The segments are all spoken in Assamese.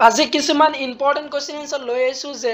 আজি কিছুমান ইম্পৰ্টেণ্ট কুৱেশ্যন এনচাৰ লৈ আহিছোঁ যে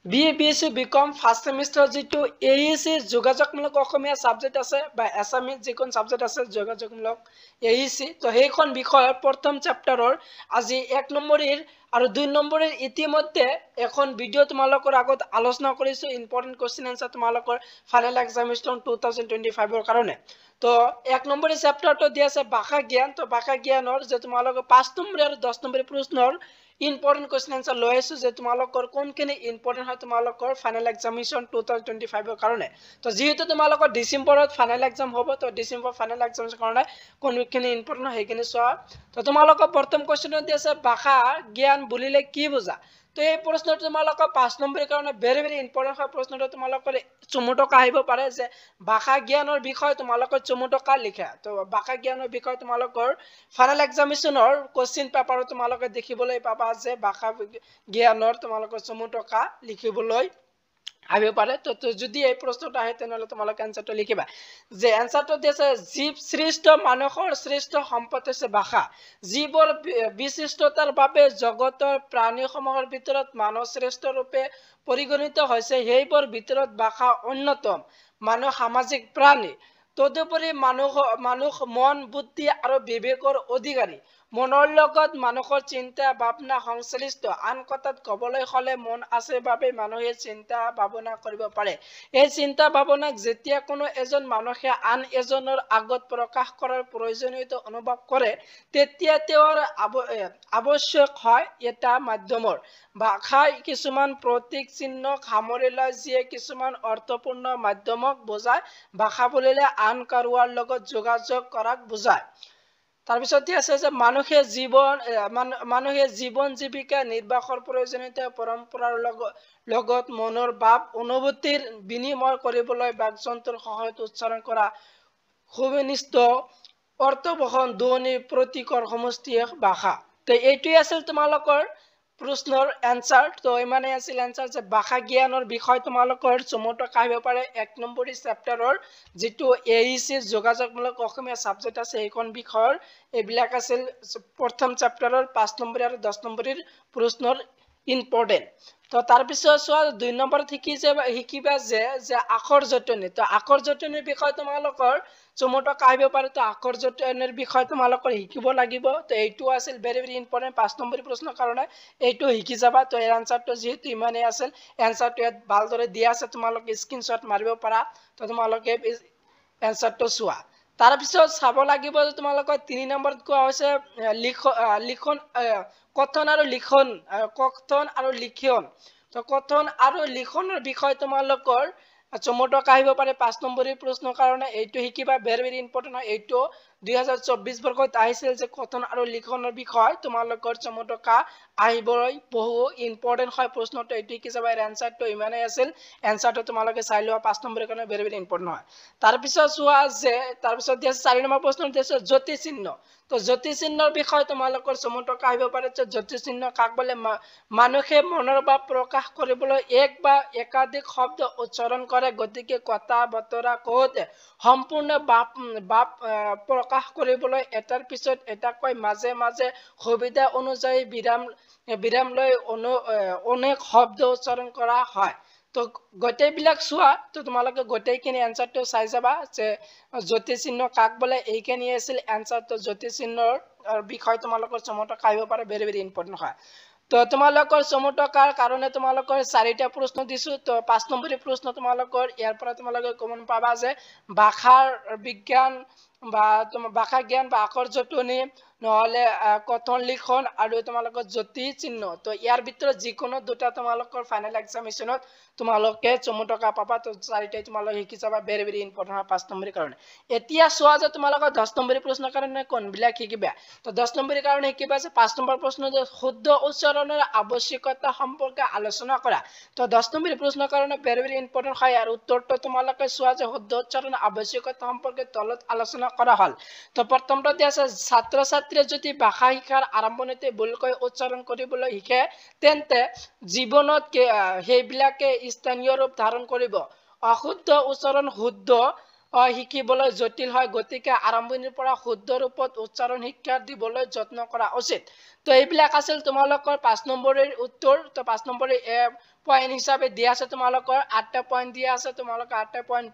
BSc বিকম ফাৰ্ষ্ট ছেমিষ্টাৰ যিটো AEC যোগাযোগমূলক অসমীয়া ছাবজেক্ট আছে বা এছামিজ যিখন ছাবজেক্ট আছে যোগাযোগমূলক AEC তো সেইখন বিষয়ৰ প্ৰথম চেপ্টাৰৰ আজি 1 নম্বৰীৰ আৰু 2 নম্বৰীৰ ইতিমধ্যে এখন ভিডিঅ' তোমালোকৰ আগত আলোচনা কৰিছোঁ ইম্পৰ্টেণ্ট কুৱেশ্যন এনচাৰ তোমালোকৰ ফাইনেল এক্সামিনেশ্যন 2025ৰ কাৰণে তো 1 নম্বৰী চেপ্টাৰটো দিয়া আছে ভাষা জ্ঞান তো ভাষা জ্ঞানৰ যে তোমালোকৰ 5 নম্বৰ আৰু 10 নম্বৰ প্ৰশ্নৰ ইম্পৰ্টেণ্ট কুৱেশ্যন এনচাৰ লৈ আহিছোঁ যে তোমালোকৰ কোনখিনি ইম্পৰ্টেণ্ট হয় তোমালোকৰ ফাইনেল এক্সামিনেশ্যন 2025ৰ কাৰণে তো যেহেতু তোমালোকৰ ডিসেম্বৰত ফাইনেল এক্সাম হ'ব তো ডিসেম্বৰ ফাইনেল এক্সামিনেশ্যন কাৰণে কোনখিনি ইম্পৰ্টেণ্ট সেইখিনি চোৱা তো তোমালোকৰ প্ৰথম কুৱেশ্যনটো দি আছে ভাষা জ্ঞান বুলিলে কি বুজা তো এই প্ৰশ্নটো তোমালোকৰ 5 নম্বৰৰ কাৰণে ভেৰি ইম্পৰ্টেণ্ট হয় প্ৰশ্নটো তোমালোকৰ চমুটকা আহিব পাৰে যে ভাষা জ্ঞানৰ বিষয় তোমালোকৰ চমুটকা লিখা তো ভাষা জ্ঞানৰ বিষয় তোমালোকৰ ফাইনেল এক্সামিনেশ্যনৰ কোশ্চিন পেপাৰত তোমালোকে দেখিবলৈ পাবা যে ভাষা জ্ঞানৰ তোমালোকৰ চমুটকা লিখিবলৈ আহিব পাৰে তো যদি এই প্ৰশ্নটো আহে তেনেহলে তোমালোকে এনসাৰটো লিখিবা যে এনসাৰটো দিছে জীৱ সৃষ্ট মানুহৰ শ্ৰেষ্ঠ সম্পদ হৈছে ভাষা জীৱৰ বিশিষ্টতাৰ বাবে জগতৰ প্ৰাণীসমূহৰ ভিতৰত মানৱ শ্ৰেষ্ঠ ৰূপে পৰিগণিত হৈছে সেইবোৰ ভিতৰত ভাষা অন্যতম মানুহ সামাজিক প্ৰাণী তদুপৰি মানুহ মন বুদ্ধি আৰু বিবেকৰ অধিকাৰী মনৰ লগত মানুহৰ চিন্তা ভাৱনা সংশ্লিষ্ট আন কথাত ক'বলৈ হলে মন আছে বাবে মানুহে চিন্তা ভাৱনা কৰিব পাৰে এই চিন্তা ভাৱনাক যেতিয়া কোনো এজন মানুহে আন এজনৰ আগত প্ৰকাশ কৰাৰ প্ৰয়োজনীয়তা অনুভৱ কৰে তেতিয়া তেওঁৰ আৱশ্যক হয় এটা মাধ্যমৰ ভাষাই কিছুমান প্ৰতীক চিহ্ন সামৰি লয় যিয়ে কিছুমান অৰ্থপূৰ্ণ মাধ্যমক বুজায় ভাষা বুলিলে আন কাৰোবাৰ লগত যোগাযোগ কৰাক বুজায় তাৰপিছতে আছে যে মানুহে জীৱন জীৱিকা নিৰ্বাহৰ প্ৰয়োজনীয়তা পৰম্পৰাৰ লগত মনৰ ভাৱ অনুভূতিৰ বিনিময় কৰিবলৈ বাকযন্ত্ৰৰ সহায়ত উচ্চাৰণ কৰা সুবিনিষ্ট অৰ্থবহন ধ্বনি প্ৰতীকৰ সমষ্টিয়ে ভাষা তো এইটোৱে আছিল তোমালোকৰ প্ৰশ্নৰ এনসাৰ তো ইমানে আছিল এনসাৰ যে ভাষা জ্ঞানৰ বিষয় তোমালোকৰ চমুটকা আহিব পাৰে 1 নম্বৰী চেপ্টাৰৰ যেটো AEC যোগাযোগমূলক অসমীয়া সাবজেক্ট আছে এইখন বিষয়ৰ এইবিলাক আছিল প্ৰথম চেপ্টাৰৰ 5 নম্বৰ আৰু 10 নম্বৰীৰ প্ৰশ্নৰ ইম্পৰ্টেন্ট তো তাৰ পিছত চোৱা 2 নম্বৰ শিকিবা যে আখৰ জটনি তো আখৰ জটনিৰ বিষয় তোমালোকৰ চমুটকা আহিব পাৰে তো আখৰ জটনিৰ বিষয় তোমালোকৰ শিকিব লাগিব তো এইটো আছিল ভেৰি ইম্পৰ্টেন্ট 5 নম্বৰী প্ৰশ্নৰ কাৰণে এইটো শিকি যাবা তো এই আনসাৰটো যেহেতু ইমানেই আছিল আনসাৰটো ইয়াত ভালদৰে দিয়া আছে তোমালোকে স্ক্ৰিনশ্বট মাৰিব পাৰা তো তোমালোকে আনসাৰটো চোৱা তাৰ পিছত চাব লাগিব যে তোমালোকৰ 3 নম্বৰত কোৱা হৈছে কথন আৰু লিখন তো কথন আৰু লিখনৰ বিষয় তোমালোকৰ চমুটকা আহিব পাৰে 5 নম্বৰী প্ৰশ্নৰ কাৰণে এইটো শিকিবা ভেৰি ইম্পৰ্টেন্ট হয় এইটো 2024 বৰ্ষত আহিছিল যে কথন আৰু লিখনৰ বিষয় তোমালোকৰ চমুটকা আহিবই বহু ইম্পৰ্টেন্ট হয় প্ৰশ্নটো এইটো শিকি যাবা এৰ আনসাৰটো ইমানেই আছিল আনসাৰটো তোমালোকে চাই লোৱা 5 নম্বৰৰ কাৰণে ভেৰি ইম্পৰ্টেন্ট হয় তাৰ পিছত চোৱা যে তাৰ পিছত দিয়া 4 নম্বৰ প্ৰশ্ন দিছে জ্যোতি চিহ্ন তো জ্যোতি চিহ্নৰ বিষয় তোমালোকৰ চমুটকা আহিব পাৰে যে জ্যোতি চিহ্ন কাক বোলে মানুহে মনৰ ভাৱ প্ৰকাশ কৰিবলৈ এক বা একাধিক শব্দ উচ্চাৰণ কৰে গতিকে কথা বতৰা কওঁতে সম্পূৰ্ণ ভাৱ প্ৰকাশ কৰিবলৈ এটাৰ পিছত এটাকৈ মাজে মাজে সুবিধা অনুযায়ী বিৰাম লৈ অনেক শব্দ উচ্চাৰণ কৰা হয় তো গোটেইবিলাক চোৱা তো তোমালোকে গোটেইখিনি আনসাৰটো চাই যাবা যে জ্যোতি চিহ্ন কাক বোলে এইখিনি আছিল আনসাৰটো জ্যোতি চিহ্নৰ বিষয় তোমালোকৰ চমুটকা আহিব পাৰে ভেৰি ইম্পৰ্টেন্ট হয় তো তোমালোকৰ চমুটকাৰ কাৰণে তোমালোকৰ 4টা প্ৰশ্ন দিছো তো 5 নম্বৰী প্ৰশ্ন তোমালোকৰ ইয়াৰ পৰা তোমালোকে কমন পাবা যে ভাষাৰ বিজ্ঞান বা ভাষা জ্ঞান বা আখৰ জটনি নহলে কথন লিখন আৰু তোমালোকৰ জ্যোতি চিহ্ন তো ইয়াৰ ভিতৰত যিকোনো দুটা তোমালোকৰ ফাইনেল এক্সামিনেশ্যনত তোমালোকে চমুটকা পাবা তো 4টাই তোমালোকে শিকি যাবা ভেৰি ইম্পৰ্টেন্ট হয় 5 নম্বৰৰ কাৰণে এতিয়া চোৱা যে তোমালোকৰ 10 নম্বৰী প্ৰশ্নৰ কাৰণে কোনবিলাক শিকিবা তো 10 নম্বৰৰ কাৰণে শিকিবা যে 5 নম্বৰ প্ৰশ্ন যে শুদ্ধ উচ্চাৰণৰ আৱশ্যকতা সম্পৰ্কে আলোচনা কৰা তো 10 নম্বৰী প্ৰশ্নৰ কাৰণে ভেৰি ইম্পৰ্টেন্ট হয় আৰু উত্তৰটো তোমালোকে চোৱা যে শুদ্ধ উচ্চাৰণৰ আৱশ্যকতা সম্পৰ্কে তলত আলোচনা কৰা হল তো প্ৰথমটো দিয়া আছে ছাত্ৰ ছাত্ৰীয়ে যদি ভাষা শিকাৰ আৰম্ভণিতে ভুলকৈ উচ্চাৰণ কৰিবলৈ শিকে তেন্তে জীৱনত সেইবিলাকে স্থানীয় ৰূপ ধাৰণ কৰিব অশুদ্ধ উচ্চাৰণ শুদ্ধ শিকিবলৈ জটিল হয় গতিকে আৰম্ভণিৰ পৰা শুদ্ধ ৰূপত উচ্চাৰণ শিক্ষা দিবলৈ যত্ন কৰা উচিত তো এইবিলাক আছিল তোমালোকৰ 5 নম্বৰৰ উত্তৰ তো 5 নম্বৰৰ পয়েন্ট হিচাপে দিয়া আছে তোমালোকৰ 8টা পয়েন্ট দিয়া আছে তোমালোকৰ 8টা পয়েন্ট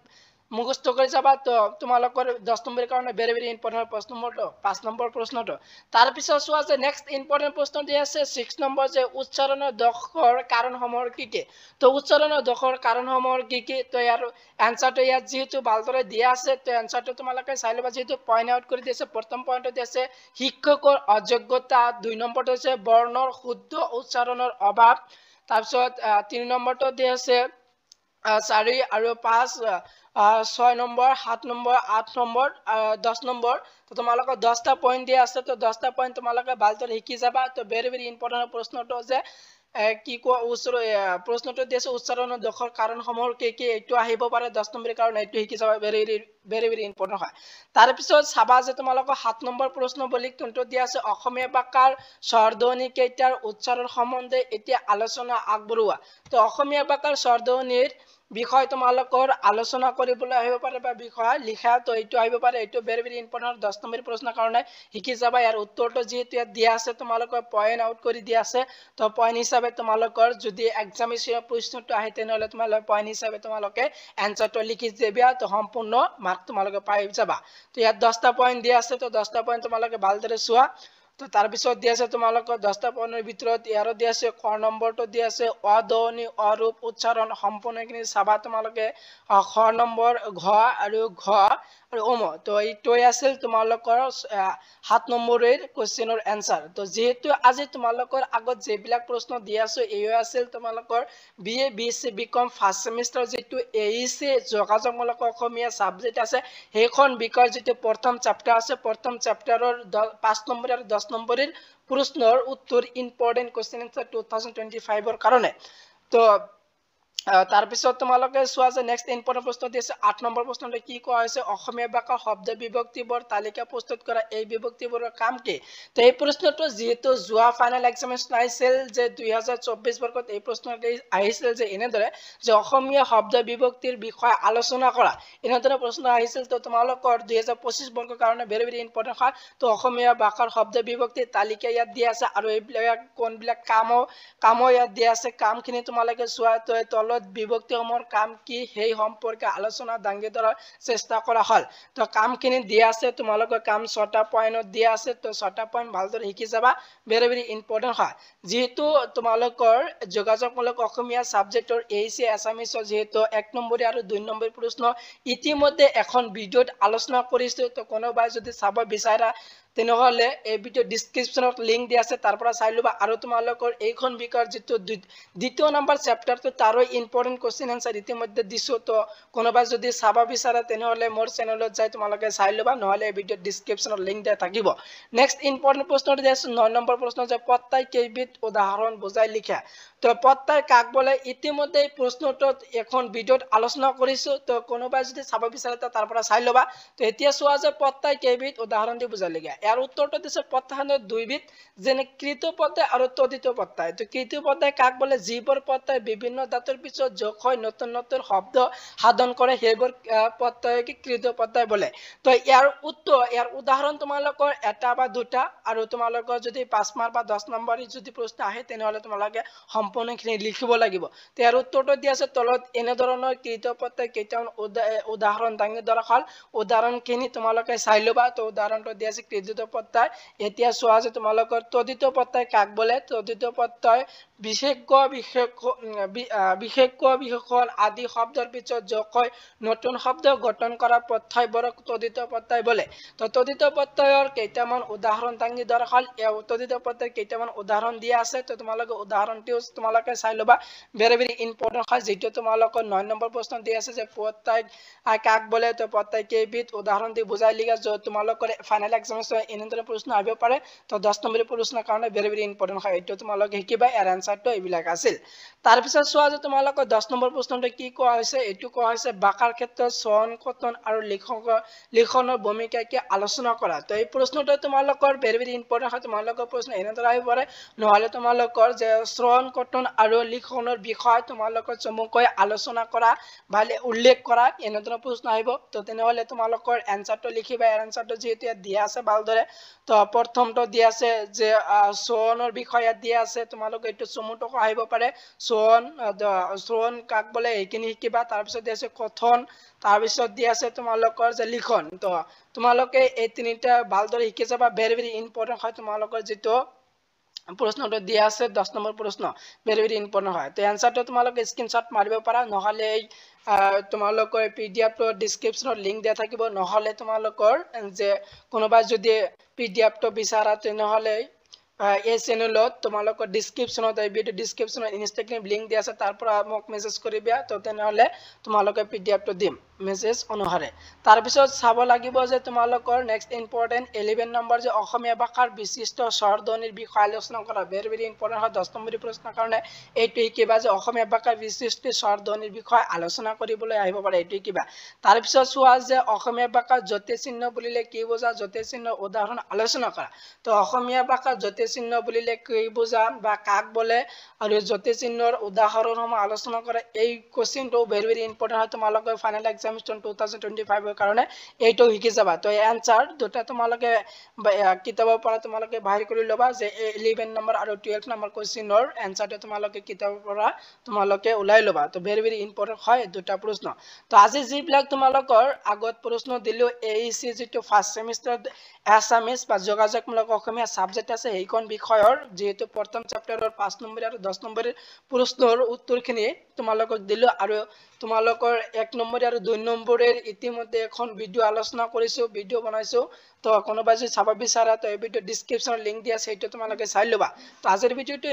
মুখস্থ কৰি যাবা তো তোমালোকৰ 10 নম্বৰৰ কাৰণে ভেৰি ভেৰি ইম্পৰ্টেন্ট প্ৰশ্ন নম্বৰটো 5 নম্বৰ প্ৰশ্নটো তাৰ পিছত চোৱা যে নেক্সট ইম্পৰ্টেন্ট প্ৰশ্ন দিয়া আছে 6 নম্বৰ যে উচ্চাৰণৰ দোষৰ কাৰণসমূহ কি কি তো উচ্চাৰণৰ দোষৰ কাৰণসমূহ কি কি তো ইয়াৰ এনসাৰটো ইয়াত যেহেতু ভালদৰে দিয়া আছে তো এনসাৰটো তোমালোকে চাই ল'বা যেহেতু পয়েন্ট আউট কৰি দিছে প্ৰথম পয়েন্টটো দিছে শিক্ষকৰ অযোগ্যতা 2 নম্বৰটো হৈছে বৰ্ণৰ শুদ্ধ উচ্চাৰণৰ অভাৱ তাৰপিছত 3 নম্বৰটো দিয়া আছে 4 আৰু 5 6 নম্বৰ 7 নম্বৰ 8 নম্বৰ 10 নম্বৰ তো তোমালোকৰ 10টা পয়েন্ট দিয়া আছে তো 10টা পয়েন্ট তোমালোকে ভালদৰে শিকি যাবা তো ভেৰি ভেৰি ইম্পৰ্টেন্ট প্ৰশ্নটো যে কি কোৱা প্ৰশ্নটো দিছে উচ্চাৰণৰ দোষৰ কাৰণসমূহ কি কি এইটো আহিব পাৰে 10 নম্বৰৰ কাৰণে এইটো শিকি যাবা ভেৰি ভেৰি ইম্পৰ্টেন্ট হয় তাৰ পিছত চাবা যে তোমালোকৰ 7 নম্বৰ প্ৰশ্ন বুলি কোনটো দিয়া আছে অসমীয়া ভাষাৰ স্বৰধ্বনি কেইটাৰ উচ্চাৰণ সম্বন্ধে এতিয়া আলোচনা আগবঢ়োৱা তো অসমীয়া ভাষাৰ স্বৰধ্বনিৰ বিষয় তোমালোকৰ আলোচনা কৰিবলৈ আহিব পাৰে বা বিষয় লিখা তো এইটো আহিব পাৰে এইটো ভেৰি ভেৰি ইম্পৰ্টেন্ট 10 নম্বৰ প্ৰশ্নৰ কাৰণে শিকি যাবা ইয়াৰ উত্তৰটো যেহেতু ইয়াত দিয়া আছে তোমালোকৰ পয়েন্ট আউট কৰি দিয়া আছে তো পয়েন্ট হিচাপে তোমালোকৰ যদি এক্সামিনেশ্যন প্ৰশ্নটো আহে তেনেহলে তোমালোকে পয়েন্ট হিচাপে তোমালোকে এনসাৰটো লিখি দিবা তো সম্পূৰ্ণ মাৰ্ক তোমালোকে পাই যাবা তো ইয়াত 10টা পয়েন্ট দিয়া আছে তো 10টা পয়েন্ট তোমালোকে ভালদৰে চোৱা তো তাৰ পিছত দিয়া আছে তোমালোকৰ 10টা পয়েন্টৰ ভিতৰত ইয়াৰো দিয়া আছে ক নম্বৰটো দিয়া আছে অধ্বনি অৰূপ উচ্চাৰণ সম্পূৰ্ণখিনি চাবা তোমালোকে খ নম্বৰ ঘ আৰু ঘ আৰু ওম তো এইটোই আছিল তোমালোকৰ 7 নম্বৰৰ কোৱেশ্চনৰ এনসাৰ তো যেহেতু আজি তোমালোকৰ আগত যেবিলাক প্ৰশ্ন দিয়া আছে এই আছিল তোমালোকৰ বিএ বিএসসি বিকম ফাৰ্স্ট সেমিস্টাৰ যেটো এইচি যোগাযোগমূলক অসমীয়া সাবজেক্ট আছে সেইখন বিষয়ৰ যেটো প্ৰথম চেপ্টাৰ আছে প্ৰথম চেপ্টাৰৰ 5 নম্বৰ আৰু 10 নম্বৰৰ প্ৰশ্নৰ উত্তৰ ইম্পৰ্টেন্ট কোৱেশ্চন আনসাৰ 2025 কাৰণে তো তাৰ পিছত তোমালোকে চোৱা যে নেক্সট ইম্পৰ্টেন্ট প্ৰশ্ন দিছে 8 নম্বৰ প্ৰশ্নটো কি কোৱা হৈছে অসমীয়া ভাষাৰ শব্দ বিভক্তিবোৰ তালিকা প্ৰস্তুত কৰা এই বিভক্তিবোৰৰ কাম কি তো এই প্ৰশ্নটো যেহেতু যোৱা ফাইনাল এক্সামিনেশ্যন আহিছিল যে 2024 বৰ্ষত এই প্ৰশ্নটো আহিছিল যে এনেদৰে যে অসমীয়া শব্দ বিভক্তিৰ বিষয়ে আলোচনা কৰা এনেদৰে প্ৰশ্ন আহিছিল তো তোমালোকৰ 2025 বৰ্ষৰ কাৰণে ভেৰি ভেৰি ইম্পৰ্টেন্ট হয় তো অসমীয়া ভাষাৰ শব্দ বিভক্তিৰ তালিকা ইয়াত দিয়া আছে আৰু এইবিলাক কোনবিলাক কাম ইয়াত দিয়া আছে কামখিনি তোমালোকে চোৱা তো তলত বিভক্তিসমূহৰ কাম কি সেই সম্পৰ্কে আলোচনা দাঙি ধৰাৰ চেষ্টা কৰা হল তো কামখিনি দিয়া আছে তোমালোকৰ কাম 6টা পয়েন্টত দিয়া আছে তো 6টা পয়েন্ট ভালদৰে শিকি যাবা ভেৰি ভেৰি ইম্পৰ্টেন্ট হয় যেহেতু তোমালোকৰ যোগাযোগমূলক অসমীয়া সাবজেক্টৰ এইচি এছামিছৰ যেহেতু 1 নম্বৰ আৰু 2 নম্বৰ প্ৰশ্ন ইতিমধ্যে এখন ভিডিওত আলোচনা কৰিছো তো কোনোবাই যদি চাব বিচাৰা তেনেহলে এই ভিডিও ডেসক্ৰিপচনত লিংক দিয়া আছে তাৰ পৰা চাই লবা আৰু তোমালোকৰ এইখন বিষয়ৰ যেটো দ্বিতীয় নম্বৰ চেপ্টাৰটো তাৰো ইম্পৰ্টেন্ট কোৱেশ্চন আনসাৰ ইতিমধ্যে দিছো তো কোনোবাই যদি চাব বিচাৰা তেনেহলে মোৰ চেনেলত যাই তোমালোকে চাই লবা নহলে এই ভিডিও ডেসক্ৰিপচনত লিংক দিয়া থাকিব নেক্সট ইম্পৰ্টেন্ট প্ৰশ্নটো আছে 9 নম্বৰ প্ৰশ্ন যে পত্তাই কেইবিধ উদাহৰণ বুজাই লিখা তো পত্তাই কাক বলে ইতিমধ্যে এই প্ৰশ্নটোত এখন ভিডিওত আলোচনা কৰিছো তো কোনোবাই যদি চাব বিচাৰে তাৰ পৰা চাই লবা তো এতিয়া চোৱা যে পত্তাই কেইবিধ উদাহৰণ দি বুজাই লিখা ইয়াৰ উত্তৰটো দিছে পত্তাখনৰ দুইবিধ যেনে কৃত পত্তাই আৰু তদিত পত্তাই তো কৃত পত্তাই কাক বলে যিবোৰ পত্তাই বিভিন্ন ধাতুৰ পিছত যোগ হৈ নতুন নতুন শব্দ সাধন কৰে সেইবোৰ পত্তাইক কৃত পত্তাই বলে তো ইয়াৰ উদাহৰণ তোমালোকৰ এটা বা দুটা আৰু তোমালোকৰ যদি 5 মাৰ্ক বা 10 নম্বৰ যদি প্ৰশ্ন আহে তেনেহলে তোমালোকে সম্পূৰ্ণখিনি লিখিব লাগিব তো ইয়াৰ উত্তৰটো দিয়া আছে তলত এনে ধৰণৰ কৃত পত্তাই কেইটামান উদাহৰণ দাঙি ধৰা হল উদাহৰণখিনি তোমালোকে চাই লবা তো উদাহৰণটো দিয়া আছে কৃত পত্তাই এতিয়া চোৱা যে তোমালোকৰ তদিত পত্তাই কাক বলে তদিত পত্তাই বিশেষণ আদি শব্দৰ পিছত যোগ হৈ নতুন শব্দ গঠন কৰা পত্তাইবোৰক তদিত পত্তাই বলে তো তদিত পত্তাইৰ কেইটামান উদাহৰণ দাঙি ধৰা হল তদিত পত্তাইৰ কেইটামান উদাহৰণ দিয়া আছে তো তোমালোকে উদাহৰণটো তোমালোকে চাই লবা ভেৰি ভেৰি ইম্পৰ্টেন্ট হয় যেটো তোমালোকৰ 9 নম্বৰ প্ৰশ্ন দিয়া আছে যে পত্তাই কাক বলে তো পত্তাই কেইবিধ উদাহৰণ দি বুজাই লিখা যে তোমালোকৰ ফাইনাল এক্সামিনেশ্যন এনেদৰে প্ৰশ্ন আহিব পাৰে তো 10 নম্বৰৰ প্ৰশ্নৰ কাৰণে ভেৰি ভেৰি ইম্পৰ্টেন্ট হয় এইটো তোমালোকে শিকিবা ইয়াৰ আনসাৰটো এইবিলাক আছিল তাৰ পিছত চোৱা যে তোমালোকে 10 নম্বৰ প্ৰশ্নটো কি কোৱা হৈছে এইটো কোৱা হৈছে বাকাৰ ক্ষেত্ৰত চয়ন কটন আৰু লিখনৰ ভূমিকা কি আলোচনা কৰা তো এই প্ৰশ্নটো তোমালোকৰ ভেৰি ভেৰি ইম্পৰ্টেন্ট হয় তোমালোকৰ প্ৰশ্ন এনেদৰে আহিব পাৰে নহলে তোমালোকৰ যে চয়ন কটন আৰু লিখনৰ বিষয় তোমালোকৰ চমুকৈ আলোচনা কৰা ভালে উল্লেখ কৰা এনেদৰে প্ৰশ্ন আহিব তো তেনেহলে তোমালোকৰ আনসাৰটো লিখিবা ইয়াৰ আনসাৰটো যেহেতু দিয়া আছে ভালদৰে তো প্ৰথমটো দিয়া আছে যে চয়নৰ বিষয় দিয়া আছে তোমালোকে এইটো চমুকৈ আহিব পাৰে চয়ন কাক বলে এইখিনি শিকিবা তাৰ পিছত দিয়া আছে কথন তাৰ পিছত দিয়া আছে তোমালোকৰ যে লিখন তো তোমালোকে এই তিনিটা ভালদৰে শিকি যাবা ভেৰি ভেৰি ইম্পৰ্টেন্ট হয় তোমালোকৰ যেটো প্ৰশ্নটো দিয়া আছে 10 নম্বৰ প্ৰশ্ন ভেৰি ভেৰি ইম্পৰ্টেন্ট হয় তো আনসাৰটো তোমালোকে স্ক্ৰিনশ্বট মাৰিব পাৰা নহলে তোমালোকৰ পিডিএফটো ডেসক্ৰিপচনত লিংক দিয়া থাকিব নহলে তোমালোকৰ যে কোনোবা যদি পিডিএফটো বিচাৰা তেনেহলে এই চেনেলত তোমালোকৰ ডেসক্ৰিপচনত এই ভিডিও ডেসক্ৰিপচনত ইনষ্টাগ্ৰাম লিংক দিয়া আছে তাৰ পৰা মোক মেসেজ কৰিবা তো তেনেহলে তোমালোকে পিডিএফটো দিম মেসেজ অনুসাৰে তাৰ পিছত চাব লাগিব যে তোমালোকৰ নেক্সট ইম্পৰ্টেন্ট 11 নম্বৰ যে অসমীয়া ভাষাৰ বিশিষ্ট স্বৰধ্বনিৰ বিষয়ে আলোচনা কৰা ভেৰি ভেৰি ইম্পৰ্টেন্ট হয় 10 নম্বৰ প্ৰশ্নৰ কাৰণে এইটো কিবা যে অসমীয়া ভাষাৰ বিশিষ্ট স্বৰধ্বনিৰ বিষয়ে আলোচনা কৰিবলৈ আহিব পাৰে এইটো কিবা তাৰ পিছত চোৱা যে অসমীয়া ভাষাৰ জ্যোতি চিহ্ন বুলিলে কি বুজা জ্যোতি চিহ্ন উদাহৰণ আলোচনা কৰা তো অসমীয়া ভাষাৰ জ্যোতি চিহ্ন বুলিলে কি বুজা বা কাক বলে আৰু জ্যোতি চিহ্নৰ উদাহৰণসমূহ আলোচনা কৰা এই কোশ্চেনটো ভেৰি ভেৰি ইম্পৰ্টেন্ট হয় তোমালোকৰ ফাইনাল এক্সামিনেশ্যন 2025 ৰ কাৰণে এইটো শিকি যাবা তো এনসাৰ দুটা তোমালোকে কিতাবৰ পৰা তোমালোকে বাহিৰ কৰি লবা যে 11 নম্বৰ আৰু 12 নম্বৰ কোশ্চেনৰ এনসাৰটো তোমালোকে কিতাবৰ পৰা তোমালোকে উলাই লবা তো ভেৰি ভেৰি ইম্পৰ্টেন্ট হয় দুটা প্ৰশ্ন তো আজি যিবিলাক তোমালোকৰ আগত প্ৰশ্ন দিলো এইচি যেটো ফাৰ্স্ট সেমিস্টাৰ এছামিজ বা যোগাযোগমূলক অসমীয়া সাবজেক্ট আছে এইখন বিষয়ৰ যেহেতু প্ৰথম চ্যাপ্টাৰৰ 5 নম্বৰ আৰু 10 নম্বৰ প্ৰশ্নৰ উত্তৰখিনি তোমালোকক দিলো আৰু তোমালোকৰ 1 নম্বৰ আৰু 2 নম্বৰৰ ইতিমধ্যে এখন ভিডিও আলোচনা কৰিছো ভিডিও বনাইছো তো কোনোবা যদি চাব বিচাৰা তো এই ভিডিও ডেসক্ৰিপচনত লিংক দিয়া আছে সেইটো তোমালোকে চাই লবা তো আজিৰ ভিডিওটো